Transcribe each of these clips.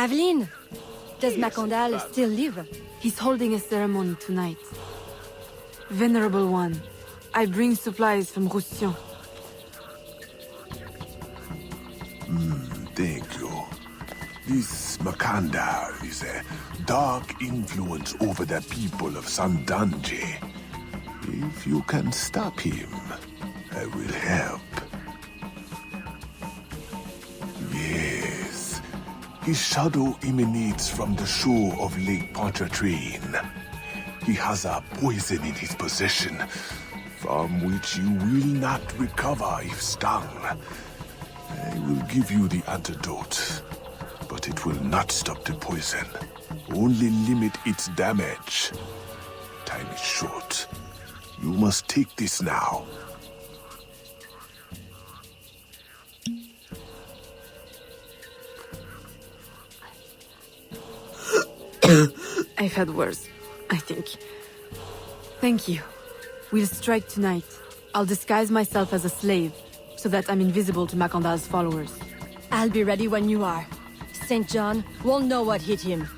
Aveline! Does Macandal still live? He's holding a ceremony tonight. Venerable One, I bring supplies from Roussillon. Thank you. This Macandal is a dark influence over the people of Sandange. If you can stop him, I will help. Yes. His shadow emanates from the shore of Lake Pontchartrain. He has a poison in his possession, from which you will not recover if stung. I will give you the antidote, but it will not stop the poison. Only limit its damage. Time is short. You must take this now. I've had worse, I think. Thank you. We'll strike tonight. I'll disguise myself as a slave, so that I'm invisible to Macandal's followers. I'll be ready when you are. St. John won't know what hit him.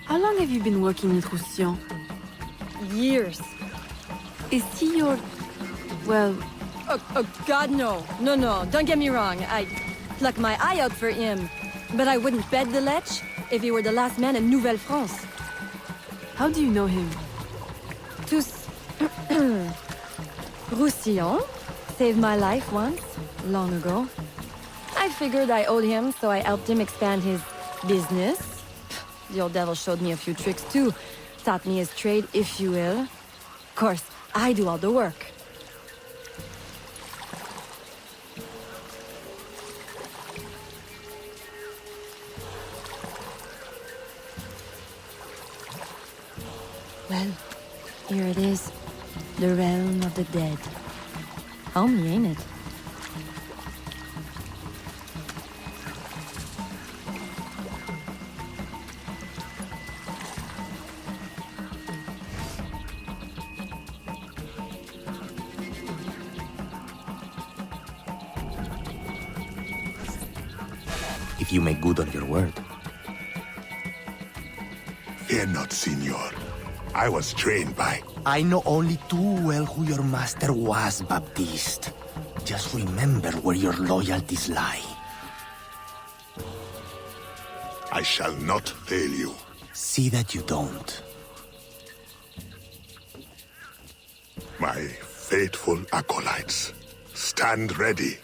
How long have you been working with Roussillon? Years. Is he your... well... Oh, God, no. No, don't get me wrong. I'd pluck my eye out for him. But I wouldn't bet the Lech if he were the last man in Nouvelle-France. How do you know him? Tous... Roussillon saved my life once, long ago. I figured I owed him, so I helped him expand his business. The old devil showed me a few tricks too. Taught me his trade, if you will. Of course, I do all the work. Well, here it is. The realm of the dead. Homely, ain't it? If you make good on your word. Fear not, Signor. I was trained by... I know only too well who your master was, Baptiste. Just remember where your loyalties lie. I shall not fail you. See that you don't. My faithful acolytes, stand ready.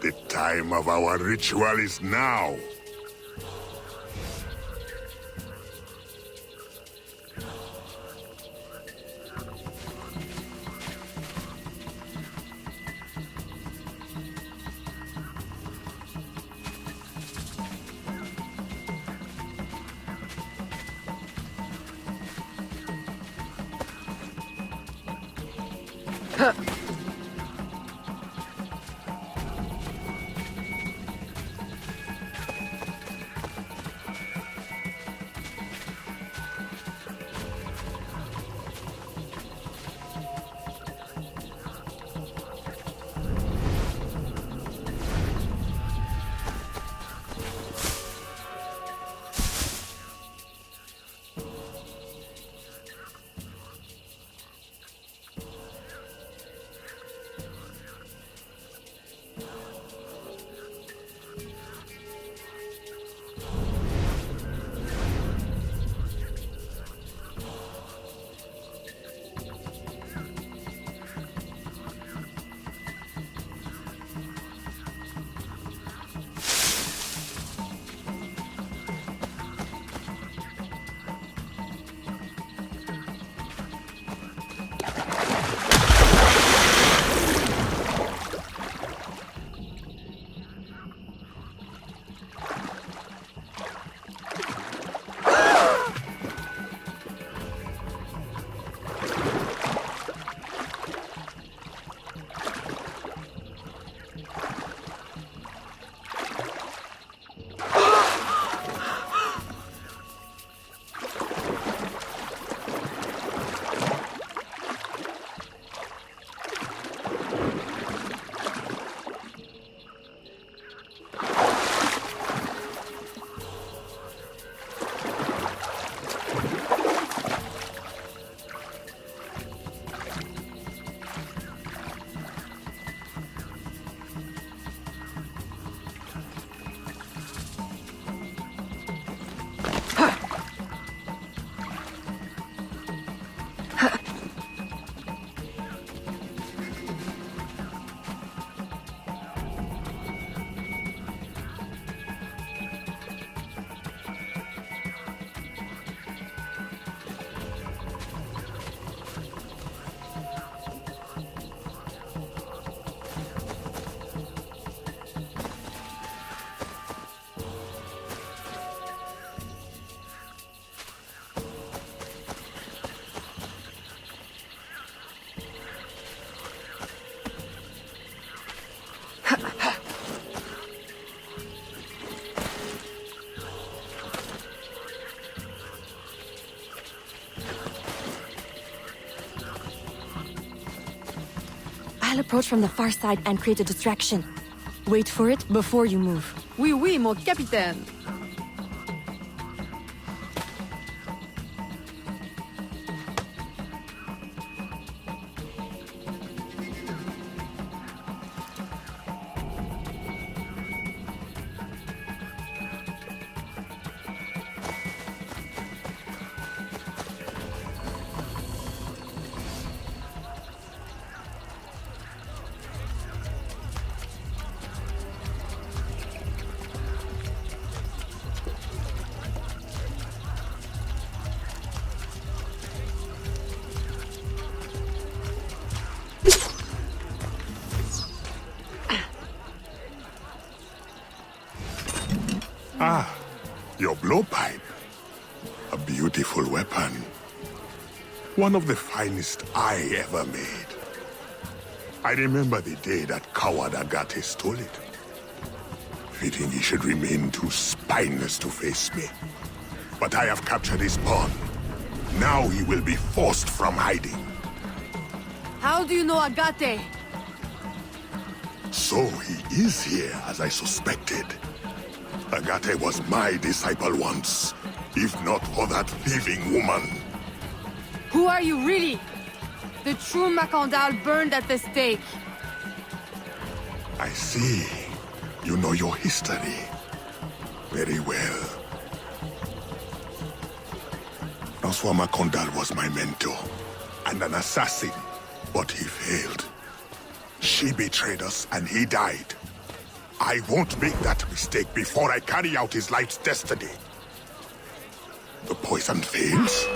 The time of our ritual is now. I'll approach from the far side and create a distraction. Wait for it before you move. Oui, oui, mon capitaine. Your blowpipe. A beautiful weapon. One of the finest I ever made. I remember the day that coward Agate stole it. Fitting he should remain too spineless to face me. But I have captured his pawn. Now he will be forced from hiding. How do you know Agate? So he is here, as I suspected. Agate was my disciple once, if not for that thieving woman. Who are you really? The true Macandal burned at the stake. I see. You know your history. Very well. Francois Macandal was my mentor, and an assassin, but he failed. She betrayed us, and he died. I won't make that mistake before I carry out his life's destiny. The poison fails?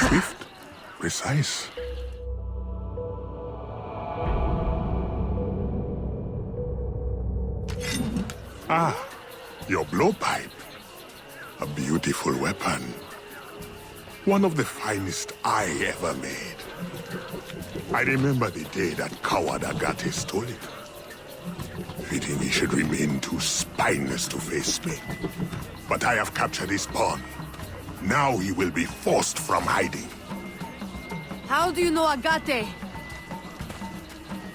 Swift, precise. Your blowpipe. A beautiful weapon. One of the finest I ever made. I remember the day that coward Agate stole it. Fitting he should remain too spineless to face me. But I have captured his pawn. Now he will be forced from hiding. How do you know Agate?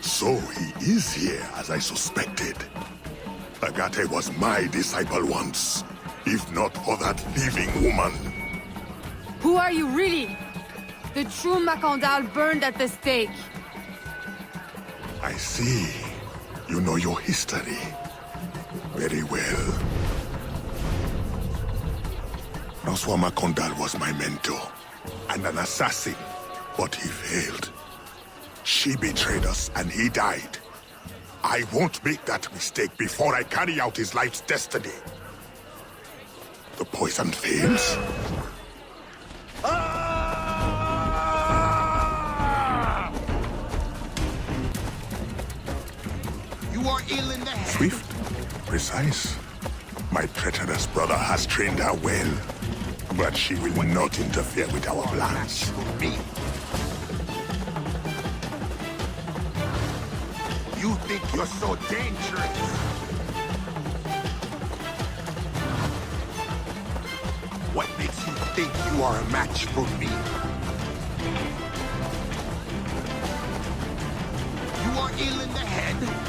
So he is here, as I suspected. Agate was my disciple once, if not for that thieving woman. Who are you really? The true Macandal burned at the stake. I see. You know your history. Very well. Francois Macandal was my mentor, and an assassin, but he failed. She betrayed us, and he died. I won't make that mistake before I carry out his life's destiny. The poison fails? You are ill in the head. Swift, precise. My treacherous brother has trained her well, but she will not interfere with our plans. You think you're so dangerous? What makes you think you are a match for me? You are ill in the head?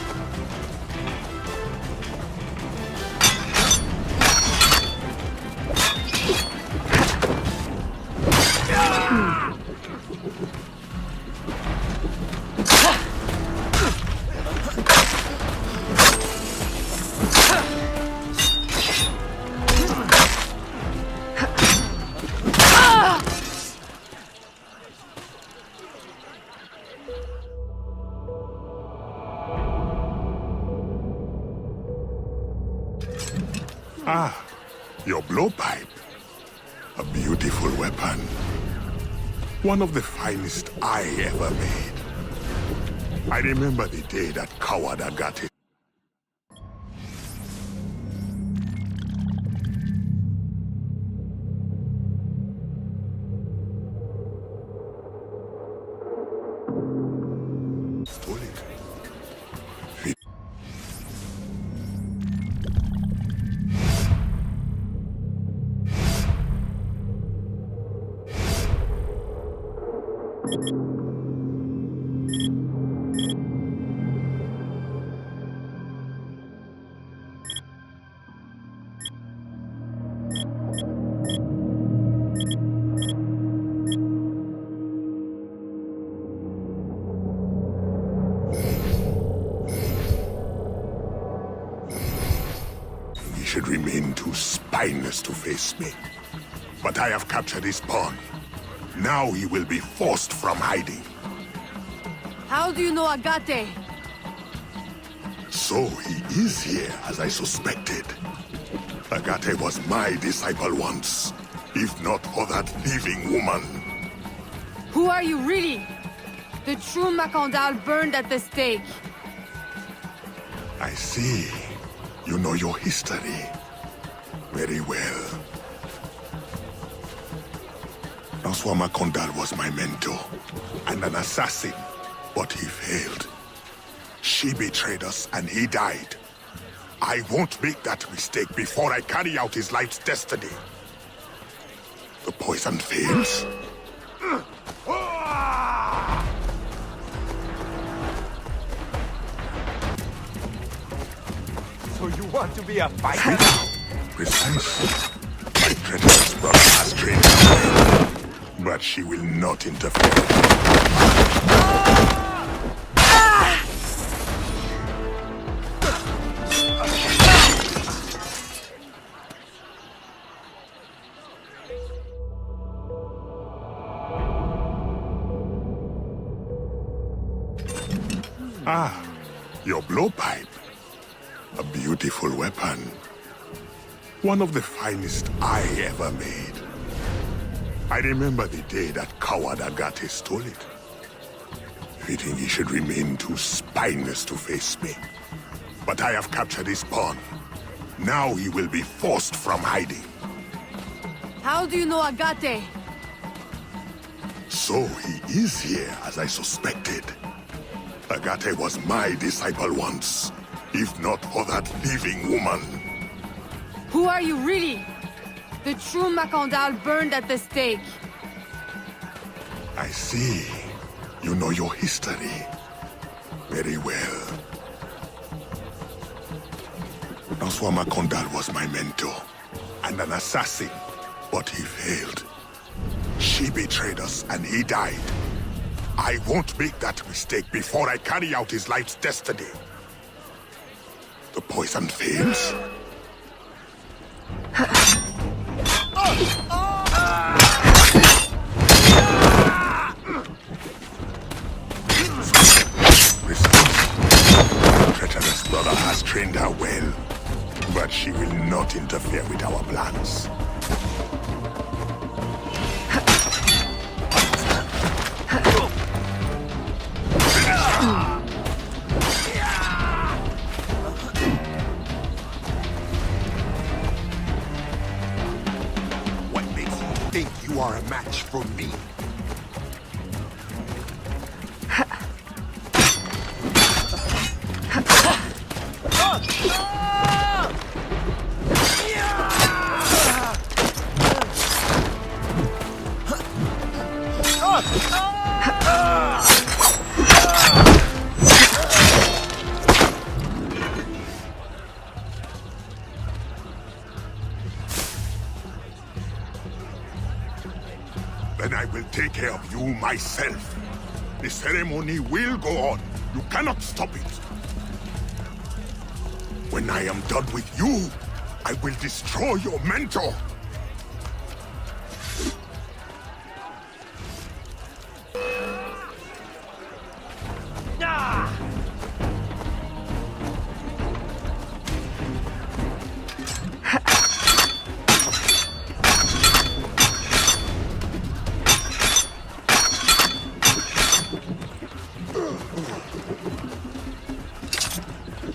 Your blowpipe. A beautiful weapon. One of the finest I ever made. I remember the day that coward Agate stole it. He should remain too spineless to face me. But I have captured his pawn. Now he will be forced from hiding. How do you know Agate? So he is here, as I suspected. Agate was my disciple once, if not for that thieving woman. Who are you really? The true Macandal burned at the stake. I see. You know your history. Very well. François Macandal was my mentor, and an assassin, but he failed. She betrayed us, and he died. I won't make that mistake before I carry out his life's destiny. The poison fails? So you want to be a fighter? Precisely. My treacherous brother has trained her, but she will not interfere. Ah, your blowpipe. A beautiful weapon. One of the finest I ever made. I remember the day that coward Agate stole it. Fitting he should remain too spineless to face me. But I have captured his pawn. Now he will be forced from hiding. How do you know Agate? So he is here, as I suspected. Agate was my disciple once, if not for that thieving woman. Who are you really? The true Macandal burned at the stake. I see. You know your history. Very well. François Macandal was my mentor, and an assassin, but he failed. She betrayed us, and he died. I won't make that mistake before I carry out his life's destiny. The poison fails? My treacherous brother has trained her well, but she will not interfere with our plans. What makes you think you are a match for me? Then I will take care of you myself. The ceremony will go on. You cannot stop it. When I am done with you, I will destroy your mentor.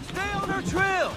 Stay on our trail!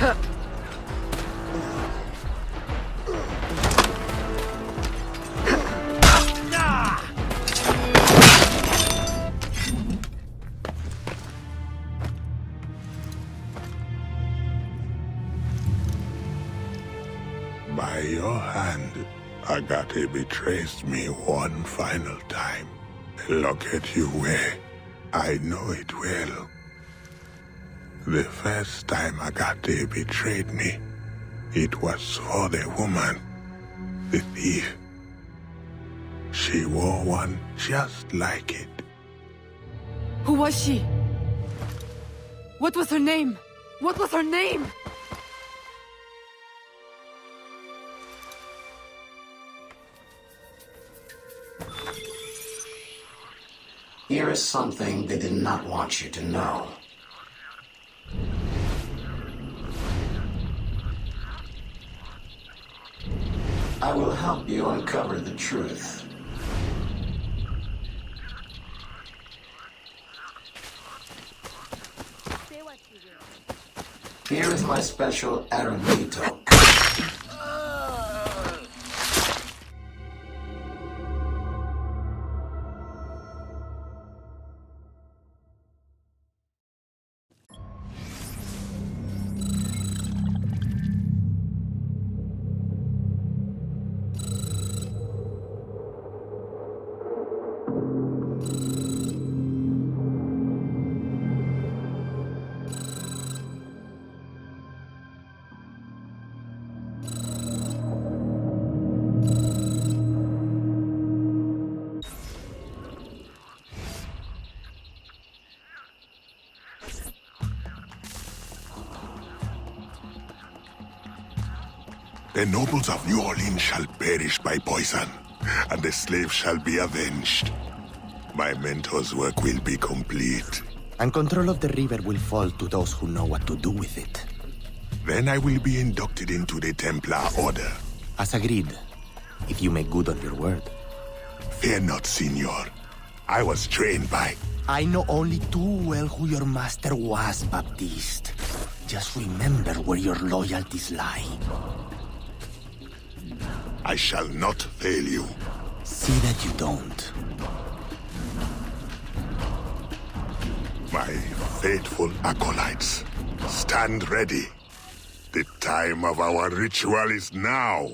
By your hand, Agate betrays me one final time. Look at you where I know it well. The first time Agate betrayed me, it was for the woman, the thief. She wore one just like it. Who was she? What was her name? What was her name? Here is something they did not want you to know. I will help you uncover the truth. Here is my special Aranito. The nobles of New Orleans shall perish by poison, and the slaves shall be avenged. My mentor's work will be complete. And control of the river will fall to those who know what to do with it. Then I will be inducted into the Templar Order. As agreed, if you make good on your word. Fear not, Signor. I was trained by... I know only too well who your master was, Baptiste. Just remember where your loyalties lie. I shall not fail you. See that you don't. My faithful acolytes, stand ready. The time of our ritual is now.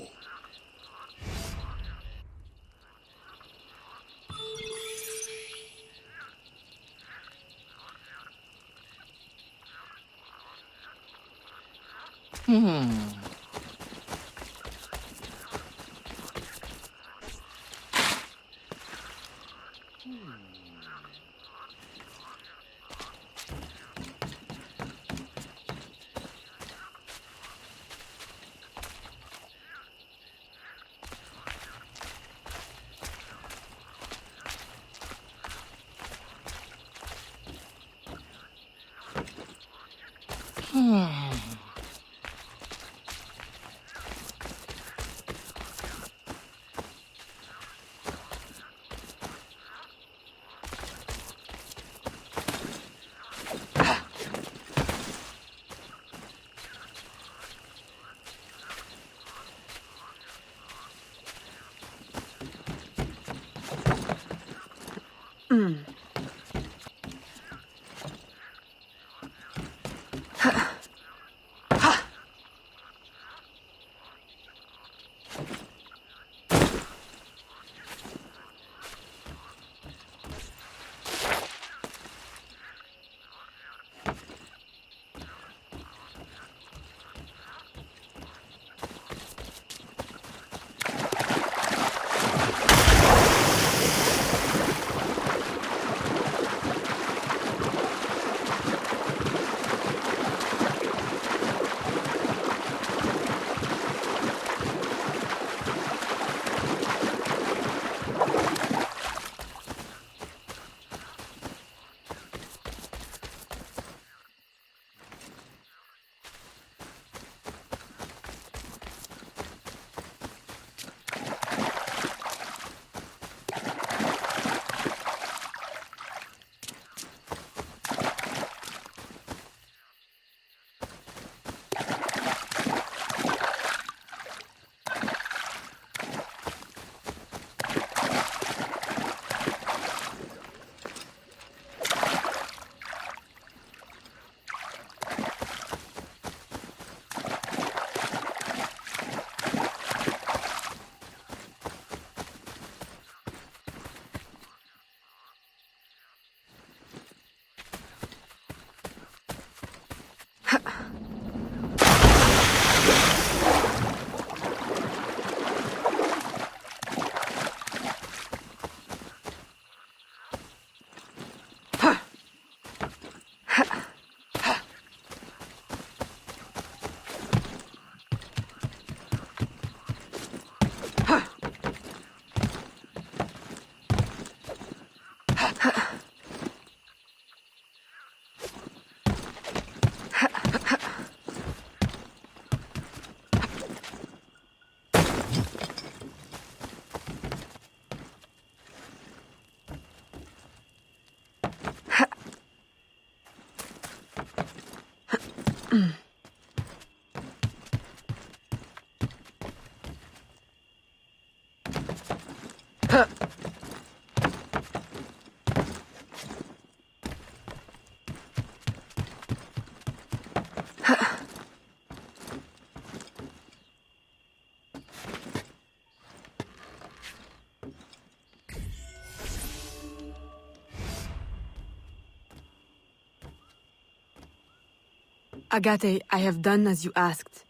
Agate, I have done as you asked.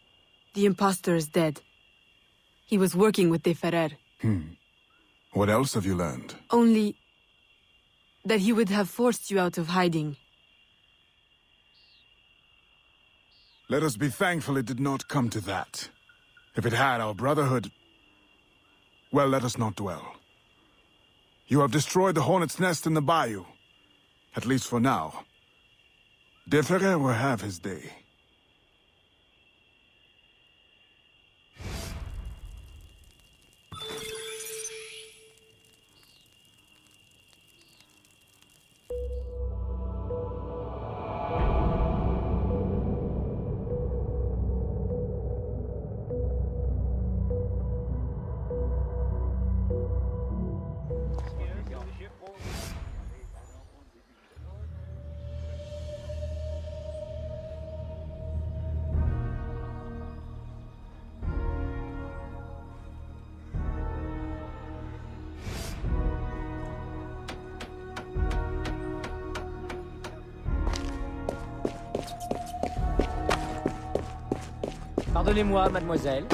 The impostor is dead. He was working with De Ferrer. What else have you learned? Only that he would have forced you out of hiding. Let us be thankful it did not come to that. If it had, our brotherhood... Well, let us not dwell. You have destroyed the hornet's nest in the bayou. At least for now. De Ferrer will have his day. Pardonnez-moi, mademoiselle.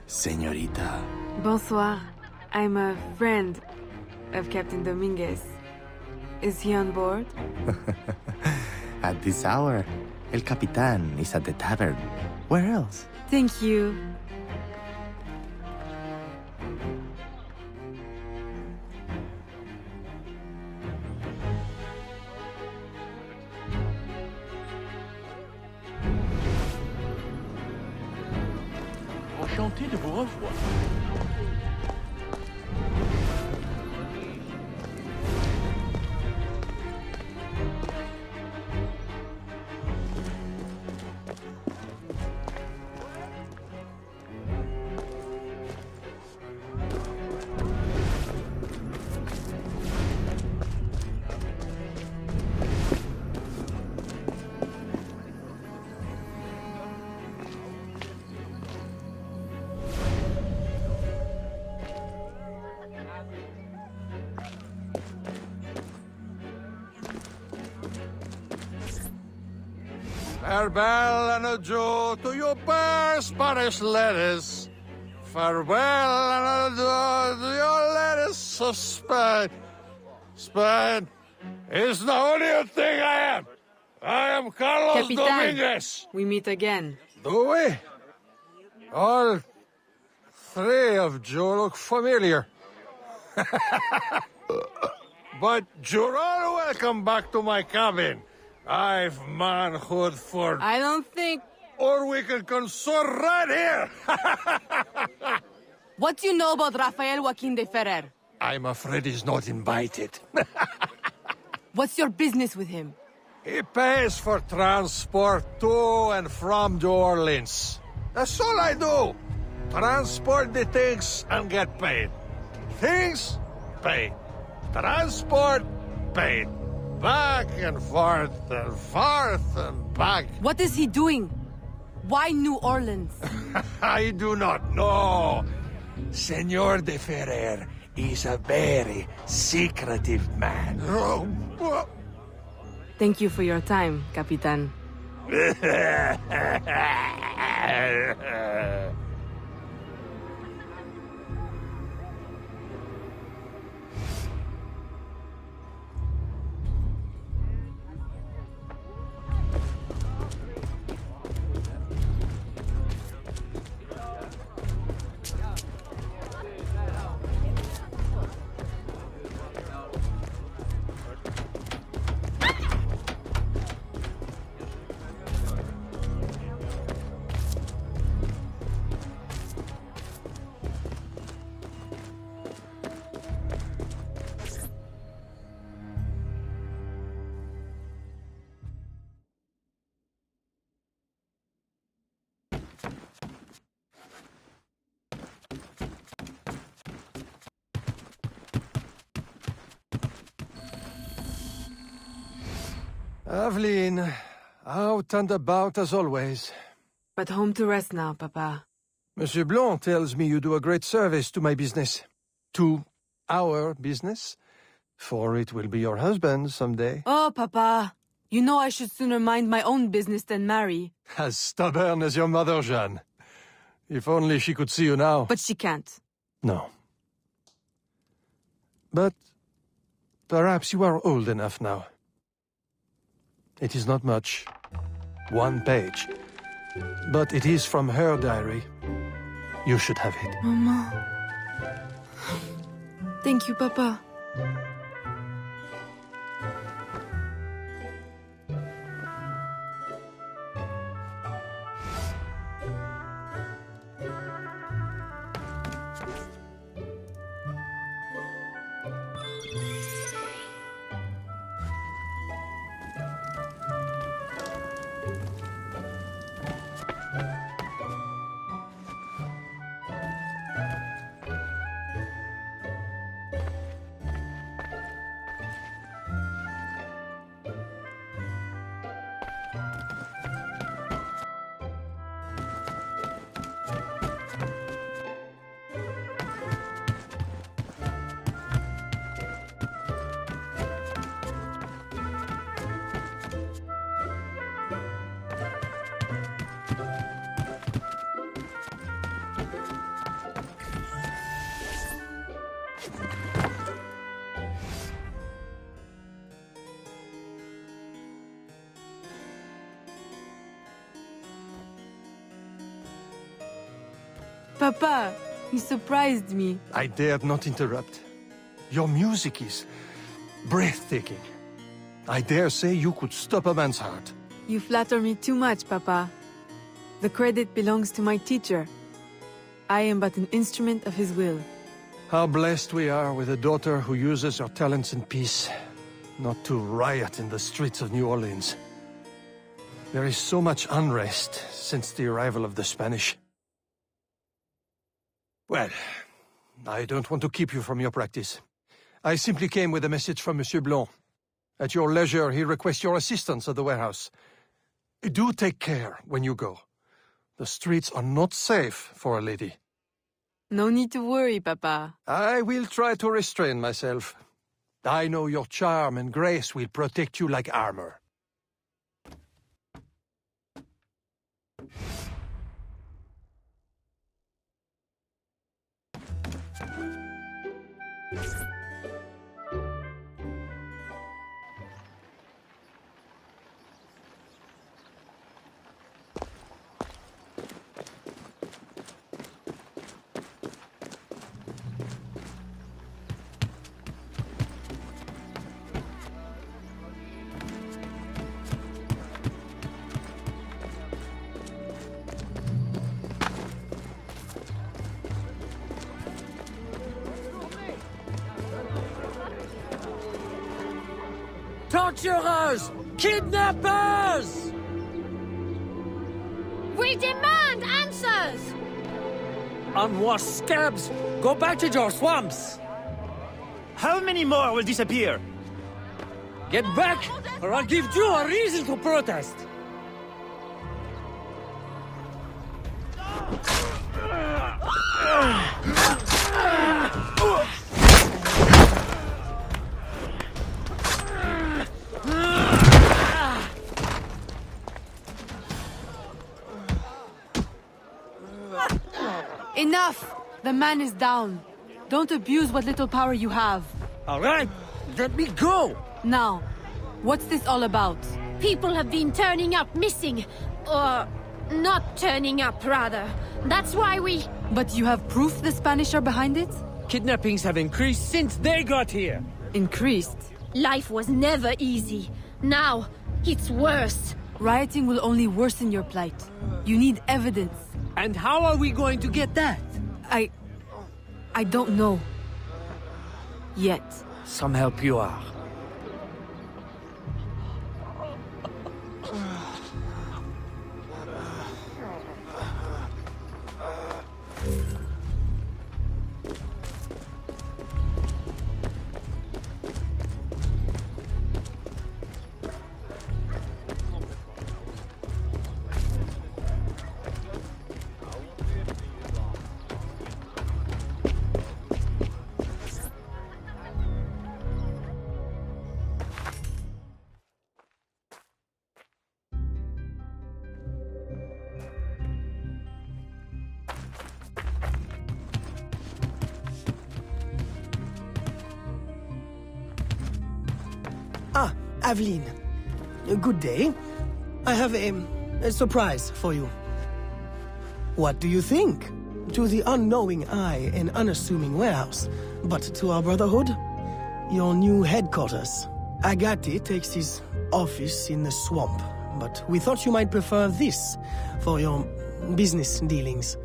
Señorita. Bonsoir. I'm a friend of Captain Dominguez. Is he on board? At this hour, El Capitan is at the tavern. Where else? Thank you. Enchanté de vous revoir. Farewell and adieu to your bare Spanish letters. Farewell and adieu to your letters of Spain. Spain is the only thing I am. I am Carlos Capitan, Dominguez. we meet again. Do we? All three of you look familiar. But you're all welcome back to my cabin. I've manhood for... I don't think... Or we can consort right here. What do you know about Rafael Joaquin de Ferrer? I'm afraid he's not invited. What's your business with him? He pays for transport to and from New Orleans. That's all I do. Transport the things and get paid. Things, paid. Transport, paid. Back and forth and back. What is he doing? Why New Orleans? I do not know. Senor de Ferrer is a very secretive man. Thank you for your time, Capitan. Aveline, out and about as always. But home to rest now, Papa. Monsieur Blanc tells me you do a great service to my business. To our business. For it will be your husband someday. Oh, Papa. You know I should sooner mind my own business than marry. As stubborn as your mother, Jeanne. If only she could see you now. But she can't. No. But perhaps you are old enough now. It is not much. 1 page. But it is from her diary. You should have it. Mama. Thank you, Papa. Papa, you surprised me. I dared not interrupt. Your music is breathtaking. I dare say you could stop a man's heart. You flatter me too much, Papa. The credit belongs to my teacher. I am but an instrument of his will. How blessed we are with a daughter who uses her talents in peace, not to riot in the streets of New Orleans. There is so much unrest since the arrival of the Spanish. Well, I don't want to keep you from your practice. I simply came with a message from Monsieur Blanc. At your leisure, he requests your assistance at the warehouse. Do take care when you go. The streets are not safe for a lady. No need to worry, Papa. I will try to restrain myself. I know your charm and grace will protect you like armor. Torturers! Kidnappers! We demand answers! Unwashed scabs! Go back to your swamps! How many more will disappear? Get back, or I'll give you a reason to protest! Enough! The man is down. Don't abuse what little power you have. All right, let me go! Now, what's this all about? People have been turning up missing. Or not turning up, rather. That's why we... But you have proof the Spanish are behind it? Kidnappings have increased since they got here. Increased. Life was never easy. Now, it's worse. Rioting will only worsen your plight. You need evidence. And how are we going to get that? I don't know. Yet. Some help you are. Ah, Aveline. Good day. I have a surprise for you. What do you think? To the unknowing eye, an unassuming warehouse. But to our brotherhood, your new headquarters. Agati takes his office in the swamp, but we thought you might prefer this for your business dealings.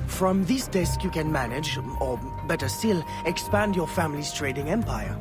From this desk you can manage, or better still, expand your family's trading empire.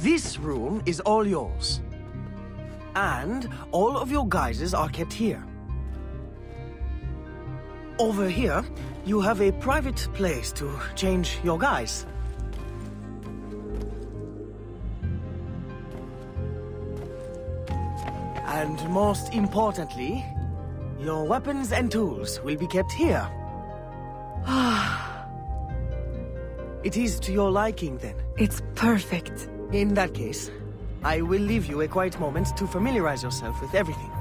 This room is all yours. And all of your guises are kept here. Over here, you have a private place to change your guise. And most importantly, your weapons and tools will be kept here. It is to your liking, then. It's perfect. In that case, I will leave you a quiet moment to familiarize yourself with everything.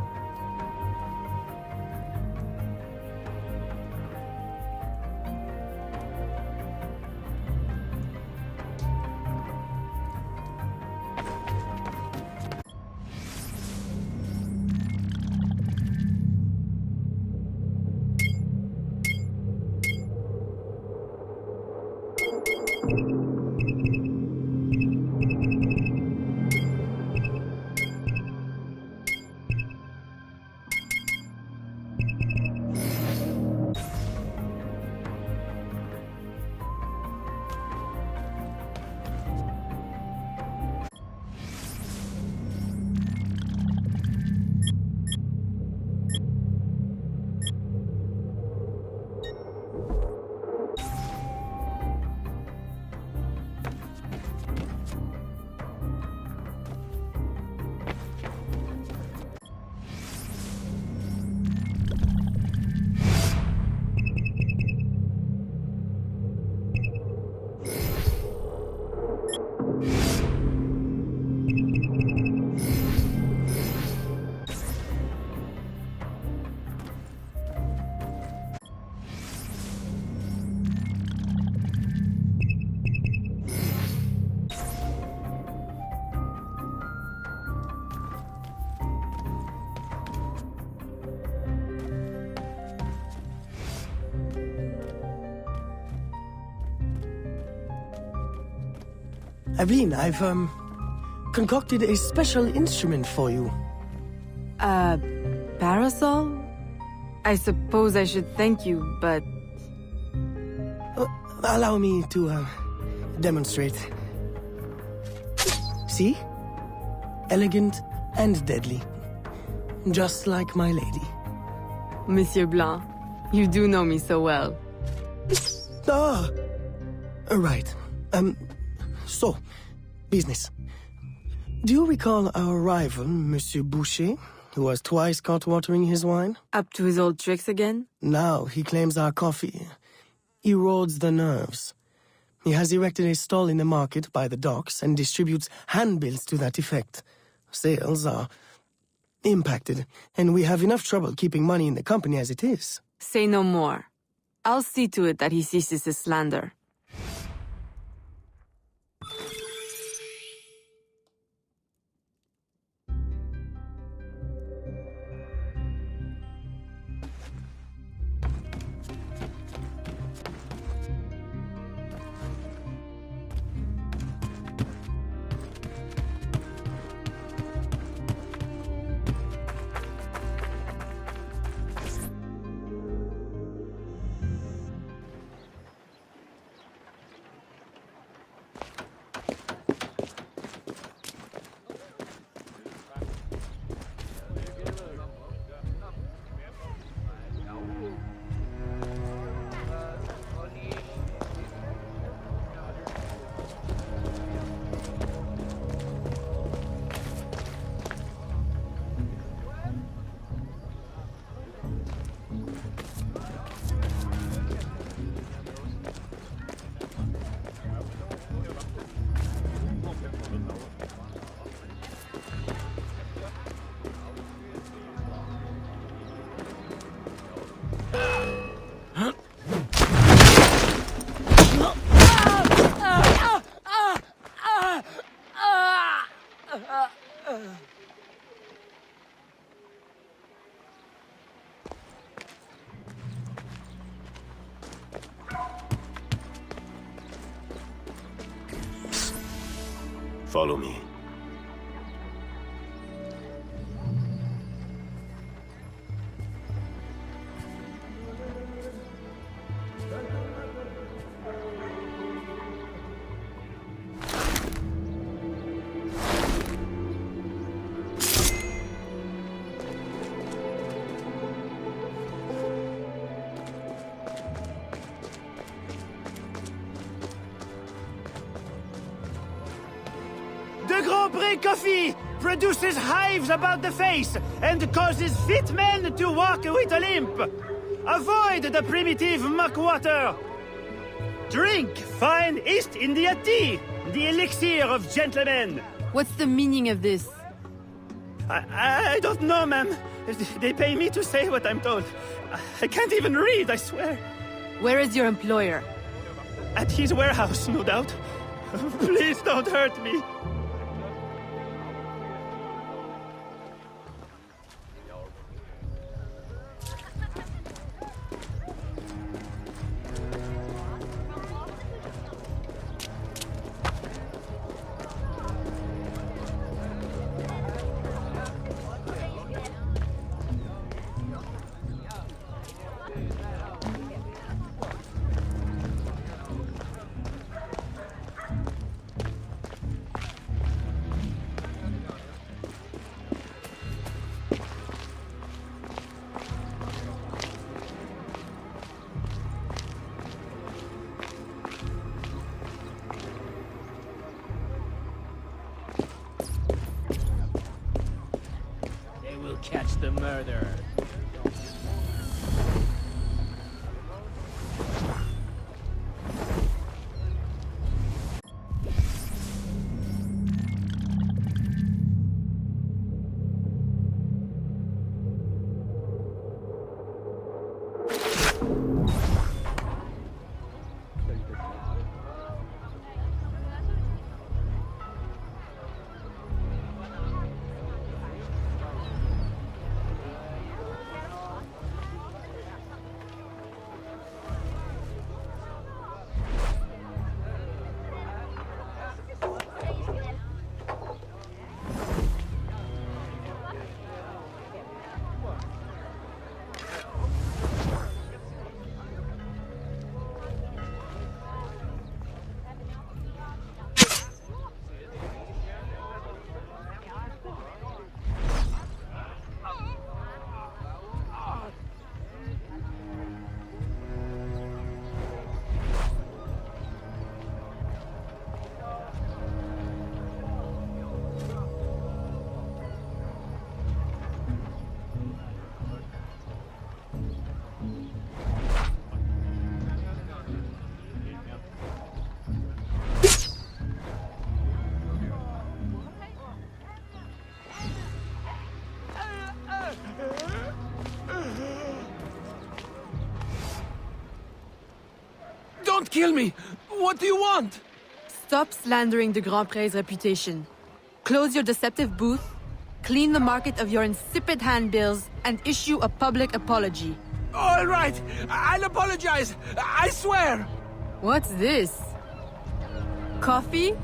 Aveline, I've, concocted a special instrument for you. Parasol? I suppose I should thank you, but... Allow me to, demonstrate. See? Elegant and deadly. Just like my lady. Monsieur Blanc, you do know me so well. Ah! Right. So, business. Do you recall our rival, Monsieur Boucher, who was twice caught watering his wine? Up to his old tricks again? Now he claims our coffee erodes the nerves. He has erected a stall in the market by the docks and distributes handbills to that effect. Sales are impacted, and we have enough trouble keeping money in the company as it is. Say no more. I'll see to it that he ceases his slander. Follow me. The Grand Prix coffee produces hives about the face and causes fit men to walk with a limp. Avoid the primitive muck water. Drink fine East India tea, the elixir of gentlemen. What's the meaning of this? I don't know, ma'am. They pay me to say what I'm told. I can't even read, I swear. Where is your employer? At his warehouse, no doubt. Please don't hurt me. Catch the murderer. kill me! What do you want? Stop slandering the Grand Prix's reputation. Close your deceptive booth, clean the market of your insipid handbills, and issue a public apology. All right, I'll apologize. I swear. What's this? Coffee?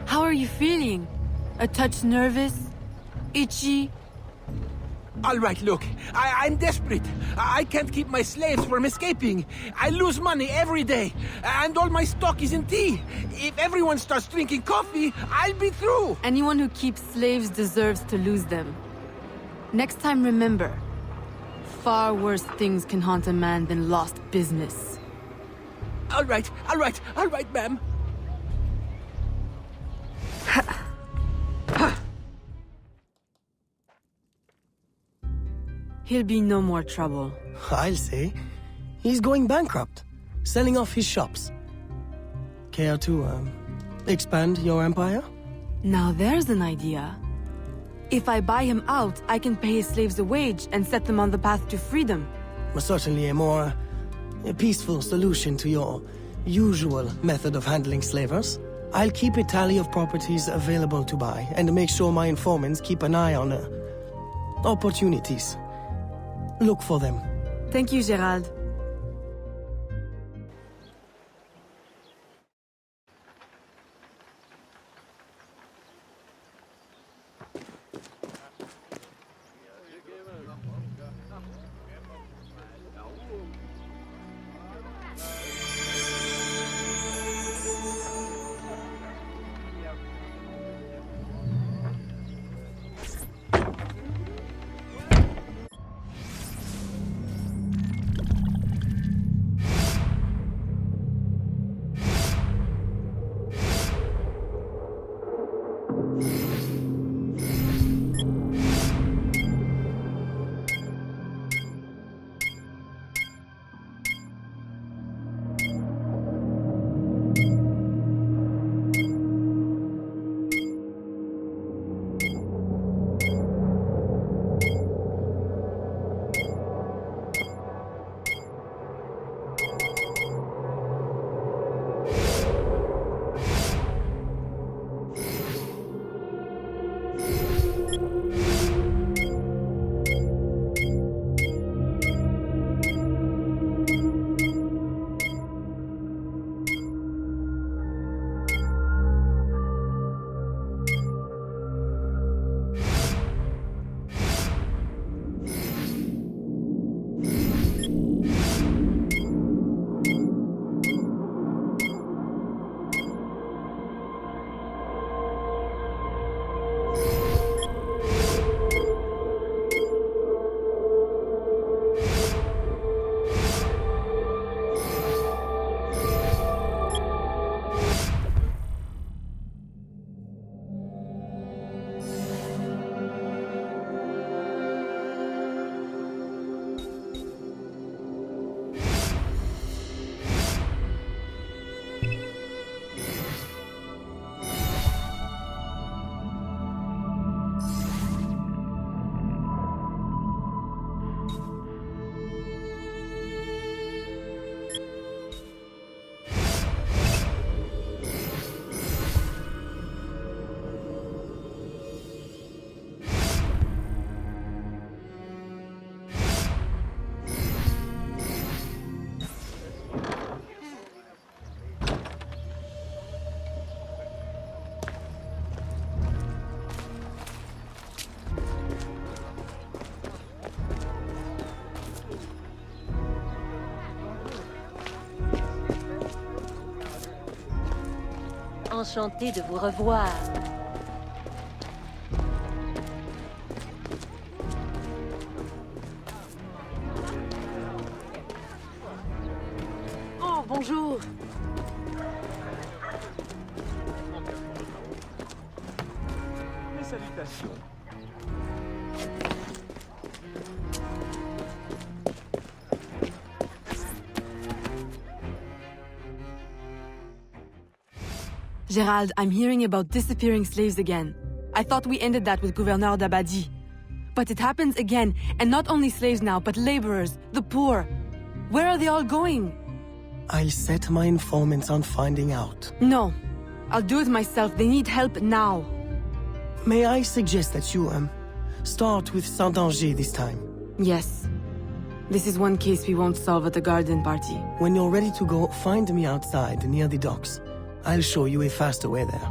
How are you feeling? A touch nervous? Itchy? All right, look, I'm desperate. I can't keep my slaves from escaping. I lose money every day, and all my stock is in tea. If everyone starts drinking coffee, I'll be through. Anyone who keeps slaves deserves to lose them. Next time, remember, far worse things can haunt a man than lost business. All right, ma'am. He'll be no more trouble. I'll say. He's going bankrupt, selling off his shops. Care to, expand your empire? Now there's an idea. If I buy him out, I can pay his slaves a wage and set them on the path to freedom. Certainly a peaceful solution to your usual method of handling slavers. I'll keep a tally of properties available to buy and make sure my informants keep an eye on opportunities. Look for them. Thank you, Gerald. Enchantée de vous revoir. Oh, bonjour. Mes salutations. Gerald, I'm hearing about disappearing slaves again. I thought we ended that with Gouverneur d'Abadie. But it happens again, and not only slaves now, but laborers, the poor. Where are they all going? I'll set my informants on finding out. No. I'll do it myself. They need help now. May I suggest that you, start with Saint-Danger this time? Yes. This is one case we won't solve at the garden party. When you're ready to go, find me outside near the docks. I'll show you a faster way there.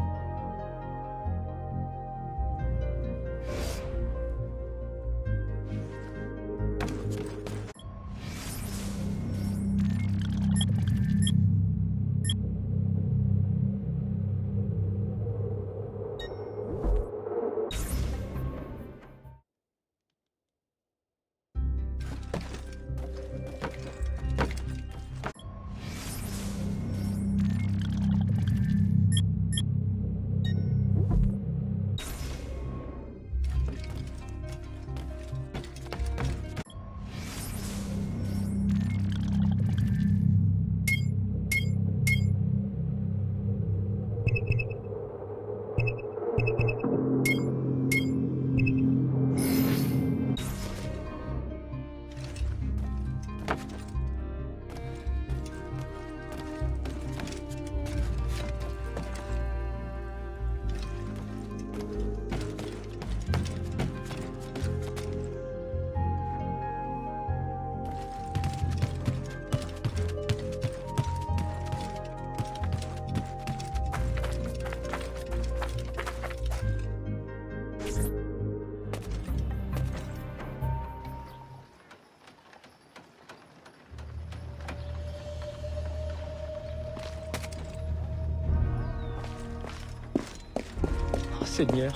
Seigneur,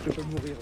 je veux mourir.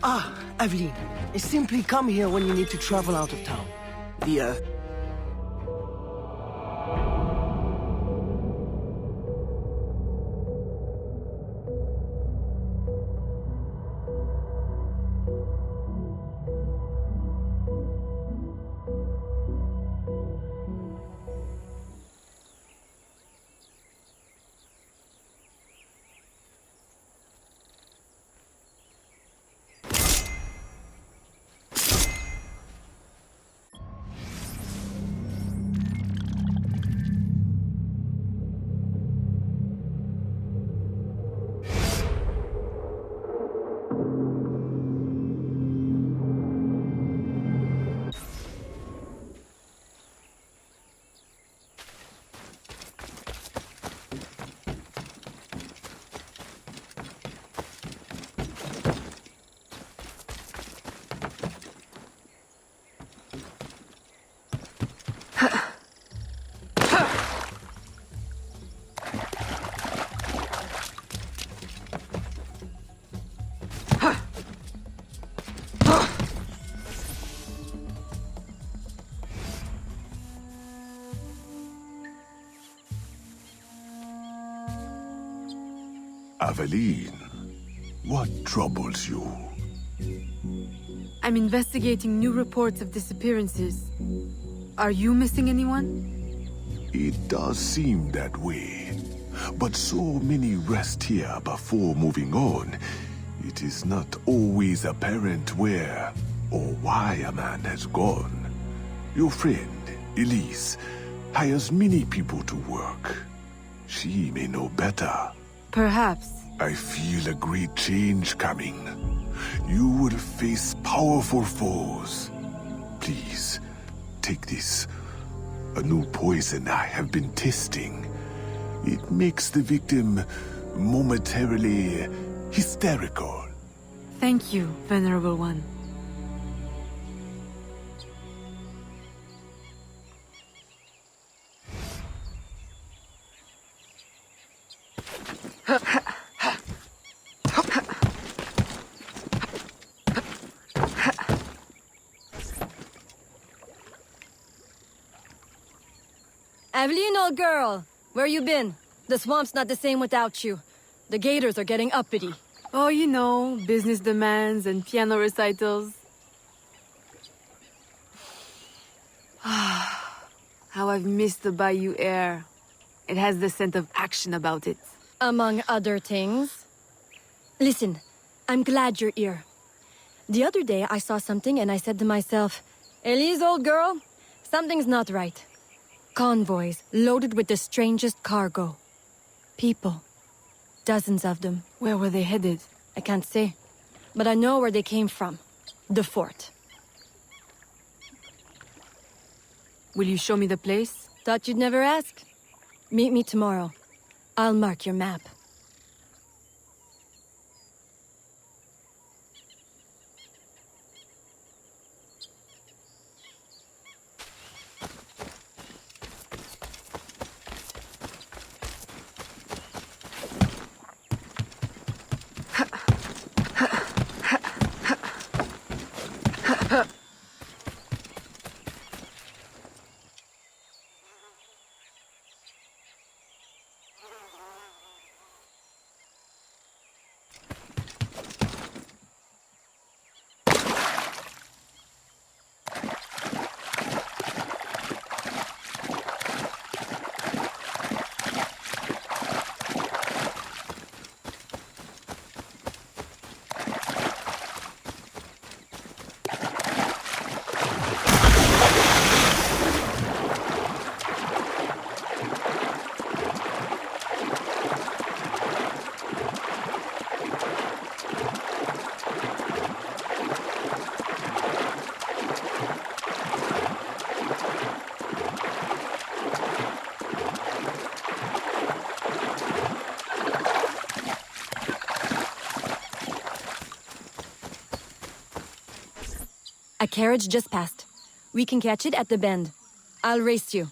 Ah, Aveline. Simply come here when you need to travel out of town. The, Aveline, what troubles you? I'm investigating new reports of disappearances. Are you missing anyone? It does seem that way. But so many rest here before moving on. It is not always apparent where or why a man has gone. Your friend, Elise, hires many people to work. She may know better. Perhaps. I feel a great change coming. You will face powerful foes. Please, take this. A new poison I have been testing. It makes the victim momentarily hysterical. Thank you, Venerable One. Aveline, old girl! Where you been? The swamp's not the same without you. The gators are getting uppity. Oh, you know, business demands and piano recitals. How I've missed the bayou air. It has the scent of action about it. Among other things. Listen, I'm glad you're here. The other day I saw something and I said to myself, Elise, old girl, something's not right. Convoys loaded with the strangest cargo. People. Dozens of them. Where were they headed? I can't say. But I know where they came from. The fort. Will you show me the place? Thought you'd never ask. Meet me tomorrow. I'll mark your map. A carriage just passed. We can catch it at the bend. I'll race you.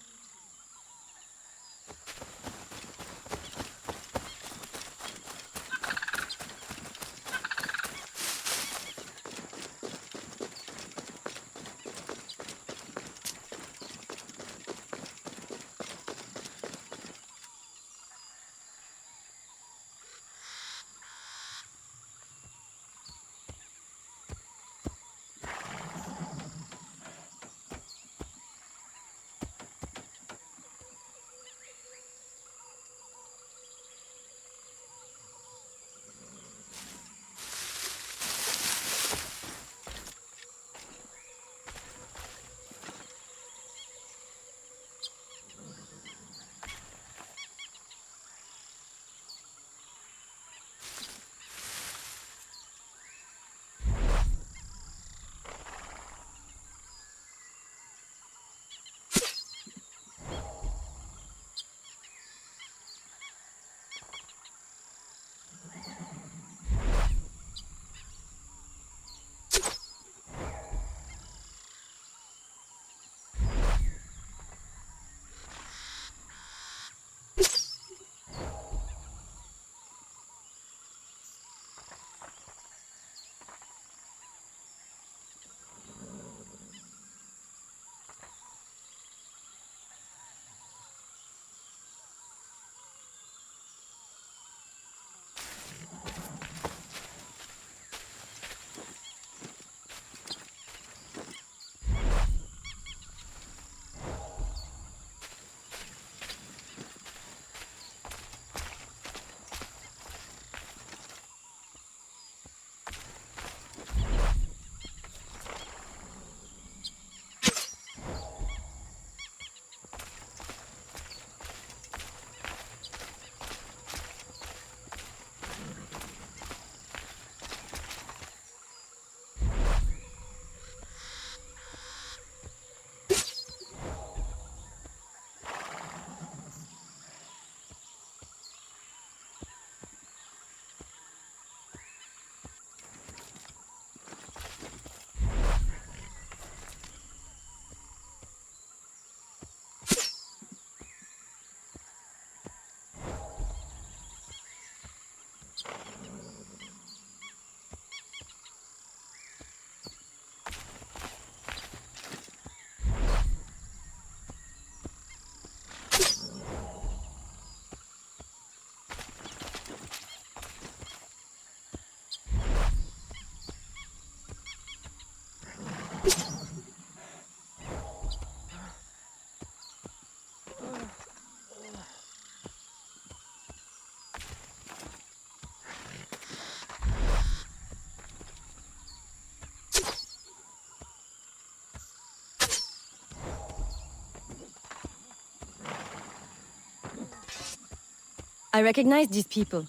I recognize these people.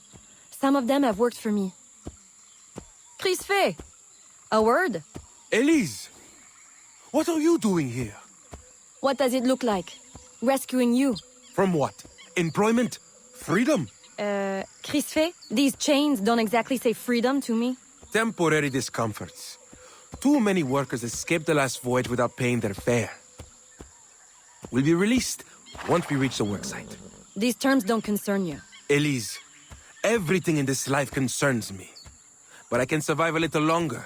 Some of them have worked for me. Crisfe! A word? Elise! What are you doing here? What does it look like? Rescuing you. From what? Employment? Freedom? Crisfe, these chains don't exactly say freedom to me. Temporary discomforts. Too many workers escaped the last voyage without paying their fare. We'll be released once we reach the worksite. These terms don't concern you. Elise, everything in this life concerns me. But I can survive a little longer,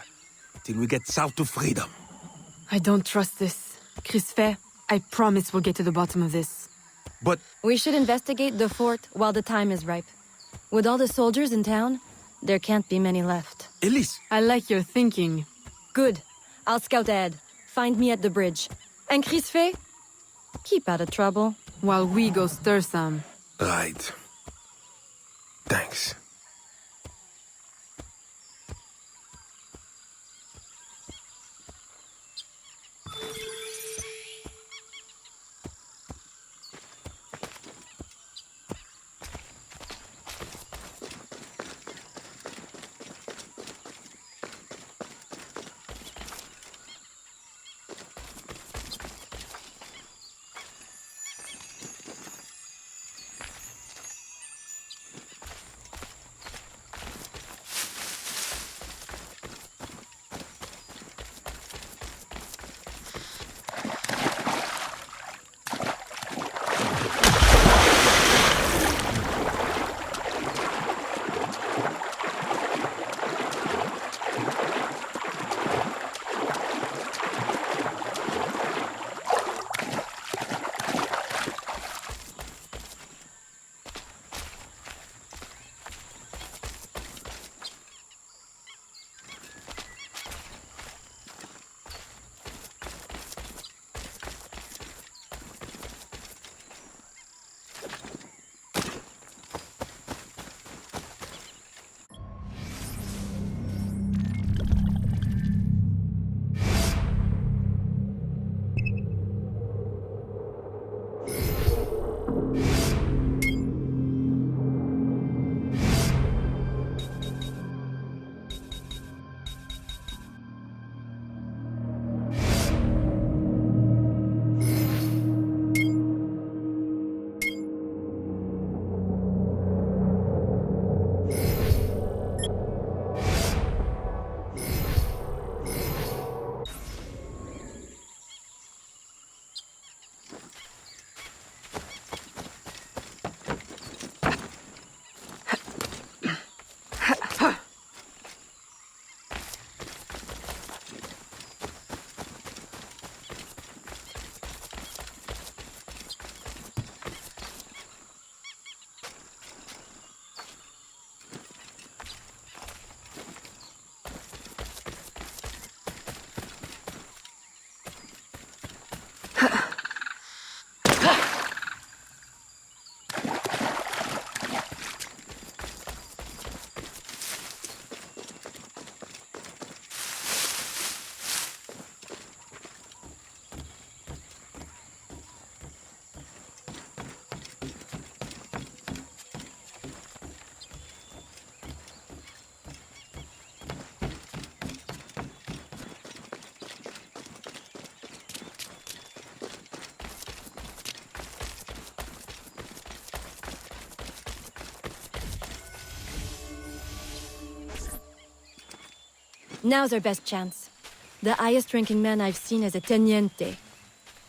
till we get south to freedom. I don't trust this. Crisfe, I promise we'll get to the bottom of this. But... We should investigate the fort while the time is ripe. With all the soldiers in town, there can't be many left. Elise! I like your thinking. Good. I'll scout ahead. Find me at the bridge. And Crisfe? Keep out of trouble. While we go stir some. Right. Thanks. Now's our best chance. The highest-ranking man I've seen is a teniente.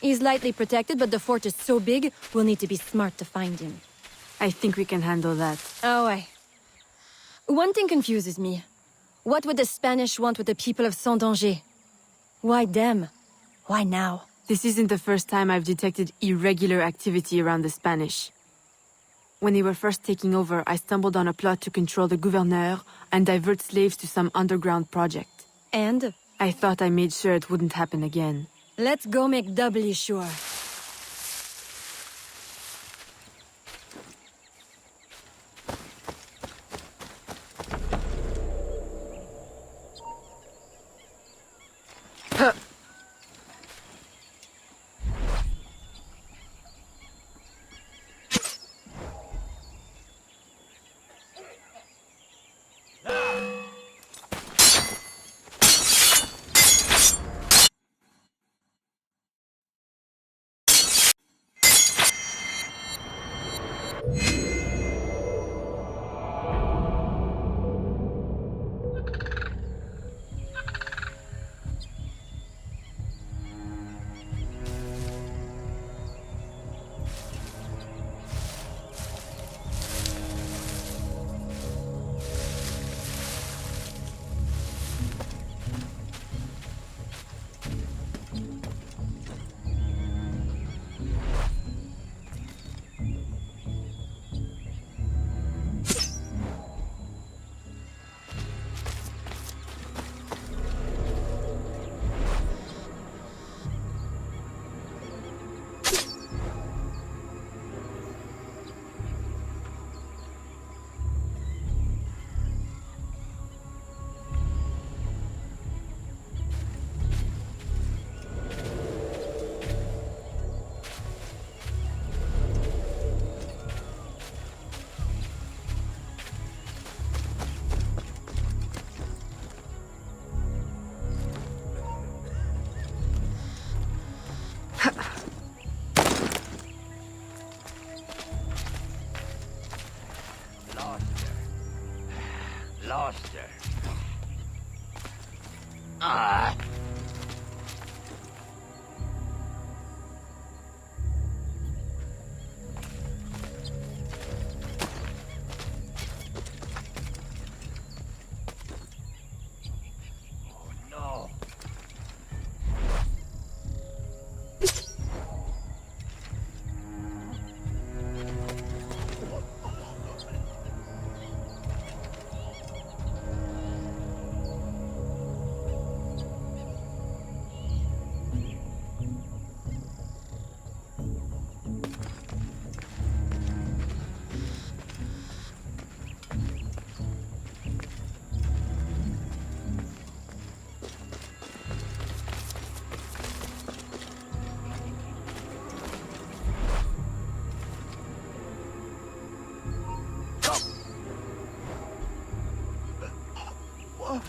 He's lightly protected, but the fort is so big, we'll need to be smart to find him. I think we can handle that. Oh, aye. One thing confuses me. What would the Spanish want with the people of Saint-Danger? Why them? Why now? This isn't the first time I've detected irregular activity around the Spanish. When they were first taking over, I stumbled on a plot to control the gouverneur and divert slaves to some underground project. And? I thought I made sure it wouldn't happen again. Let's go make doubly sure. Lost her. Ah! Oh no.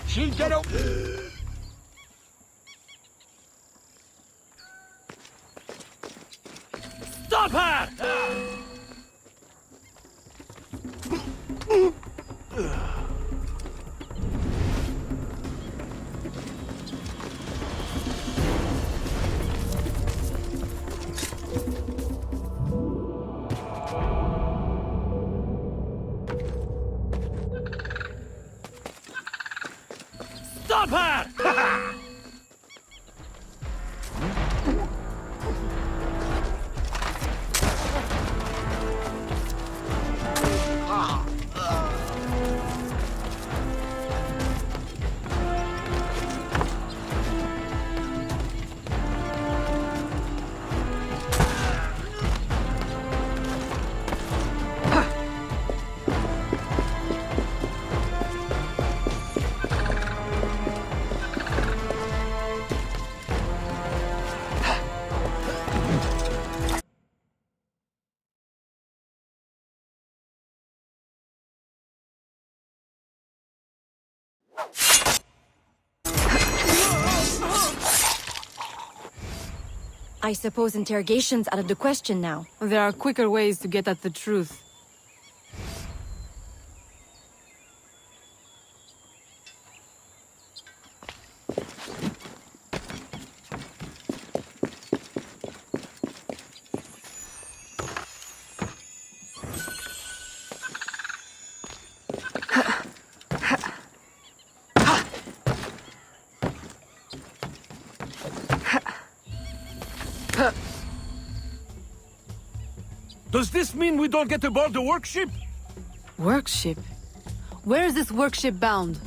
She'll get out. Stop her! Stop her! I suppose interrogation's out of the question now. There are quicker ways to get at the truth. Does this mean we don't get aboard the workship? Workship? Where is this workship bound?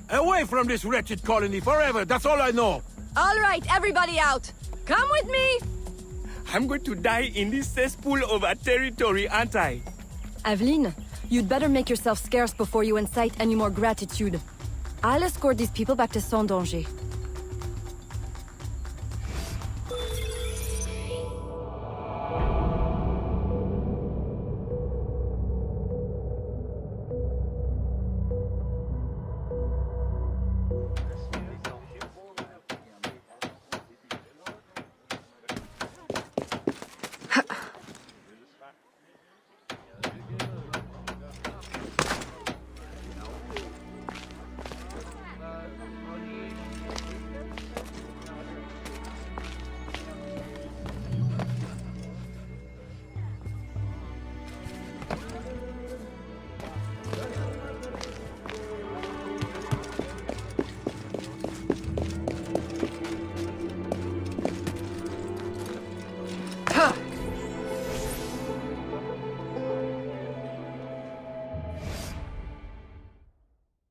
Away from this wretched colony forever, that's all I know. All right, everybody out! Come with me! I'm going to die in this cesspool of a territory, aren't I? Aveline, you'd better make yourself scarce before you incite any more gratitude. I'll escort these people back to Sans Danger.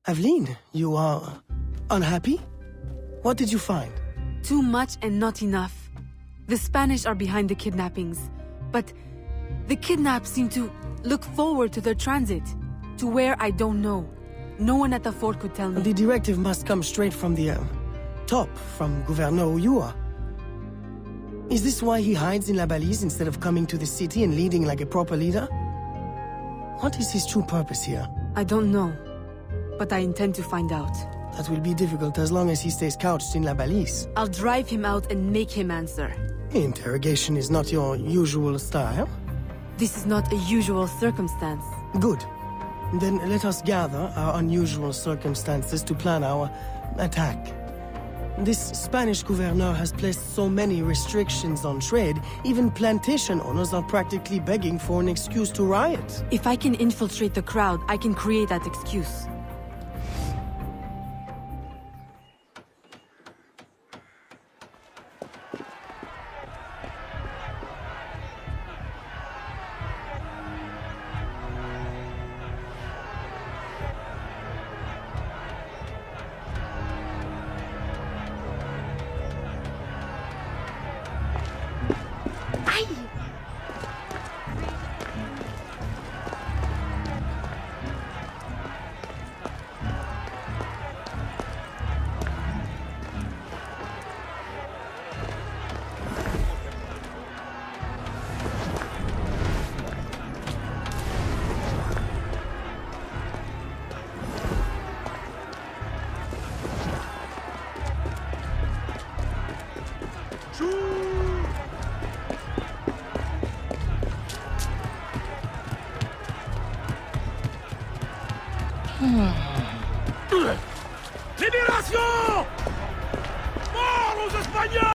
Aveline, you are unhappy? What did you find? Too much and not enough. The Spanish are behind the kidnappings, but the kidnapped seem to look forward to their transit, to where I don't know. No one at the fort could tell me. The directive must come straight from the top, from Gouverneur Uyua. Is this why he hides in La Balise instead of coming to the city and leading like a proper leader? What is his true purpose here? I don't know, but I intend to find out. That will be difficult as long as he stays couched in La Balise. I'll drive him out and make him answer. Interrogation is not your usual style. This is not a usual circumstance. Good. Then let us gather our unusual circumstances to plan our attack. This Spanish gouverneur has placed so many restrictions on trade, even plantation owners are practically begging for an excuse to riot. If I can infiltrate the crowd, I can create that excuse.